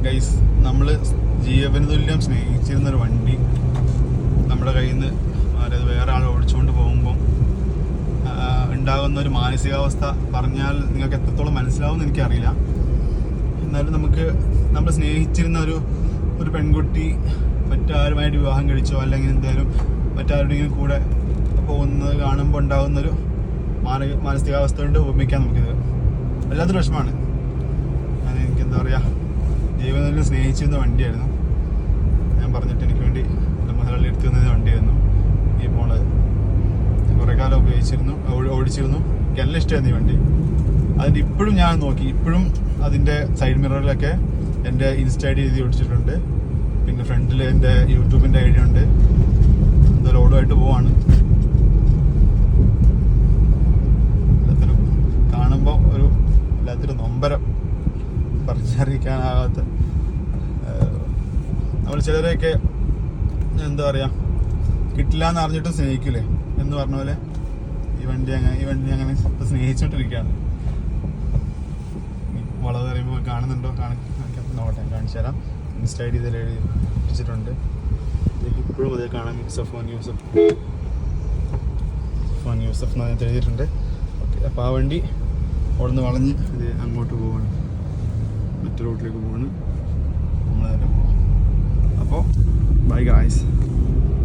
Guys, നമ്മൾ ജീവന് തുല്യം സ്നേഹിച്ചിരുന്നൊരു വണ്ടി നമ്മുടെ കയ്യിൽ നിന്ന് അതായത് വേറെ ആൾ ഓടിച്ചുകൊണ്ട് പോകുമ്പം ഉണ്ടാകുന്ന ഒരു മാനസികാവസ്ഥ പറഞ്ഞാൽ നിങ്ങൾക്ക് എത്രത്തോളം മനസ്സിലാവുമെന്ന് എനിക്കറിയില്ല. എന്നാലും നമ്മൾ സ്നേഹിച്ചിരുന്ന ഒരു പെൺകുട്ടി മറ്റാരുമായിട്ട് വിവാഹം കഴിച്ചോ അല്ലെങ്കിൽ എന്തായാലും മറ്റാരുടെയും കൂടെ പോകുന്നത് കാണുമ്പോൾ ഉണ്ടാകുന്നൊരു മാനസികാവസ്ഥ കൊണ്ട് ഉപമിക്കാം നമുക്കിത്. വല്ലാത്തൊരു വിഷമമാണ്. എനിക്ക് എന്താ പറയുക, ജീവനിൽ സ്നേഹിച്ചിരുന്ന വണ്ടിയായിരുന്നു. ഞാൻ പറഞ്ഞിട്ട് എനിക്ക് വേണ്ടി എൻ്റെ മുതലാളി എടുത്തു തന്ന വണ്ടിയായിരുന്നു ഈ പോണത്. കുറേ കാലം ഓടിച്ചിരുന്നു. എനിക്ക് നല്ല ഇഷ്ടമായിരുന്നു ഈ വണ്ടി. അതിൻ്റെ ഇപ്പോഴും ഞാൻ നോക്കി, ഇപ്പോഴും അതിൻ്റെ സൈഡ് മിററിലൊക്കെ എൻ്റെ ഇൻസ്റ്റ ഐ ഡി എഴുതി ഓടിച്ചിട്ടുണ്ട്. പിന്നെ ഫ്രണ്ടിൽ എൻ്റെ യൂട്യൂബിൻ്റെ ഐ ഡി ഉണ്ട്. എന്താ ലോഡുമായിട്ട് പോവാണ്. എല്ലാത്തിനും കാണുമ്പോൾ എല്ലാത്തിനും നൊമ്പരം പറഞ്ഞറിയിക്കാനാകാത്ത. നമ്മൾ ചിലരെയൊക്കെ എന്താ പറയുക, കിട്ടില്ല എന്ന് അറിഞ്ഞിട്ടും സ്നേഹിക്കില്ലേ എന്ന് പറഞ്ഞ പോലെ ഈ വണ്ടി അങ്ങനെ സ്നേഹിച്ചോണ്ടിരിക്കുകയാണ്. വളവ് പറയുമ്പോൾ കാണുന്നുണ്ടോ? നോട്ടെ, കാണിച്ചു തരാം. ഇൻസ്റ്റ ഐ ഡി ഇതിൽ എഴുതി വെച്ചിട്ടുണ്ട്. ഇപ്പോഴും അതേ കാണാം. സഫോൻ യൂസഫ് എന്ന് അതിനകത്ത് എഴുതിയിട്ടുണ്ട്. ഓക്കെ, അപ്പോൾ ആ വണ്ടി അവിടെ നിന്ന് വളഞ്ഞ് ഇത് അങ്ങോട്ട് പോവാണ്, മറ്റു റോഡിലേക്ക് പോവാണ്. നമ്മളതിൻ്റെ പോവാം. അപ്പോൾ ബൈ ഗായ്സ്.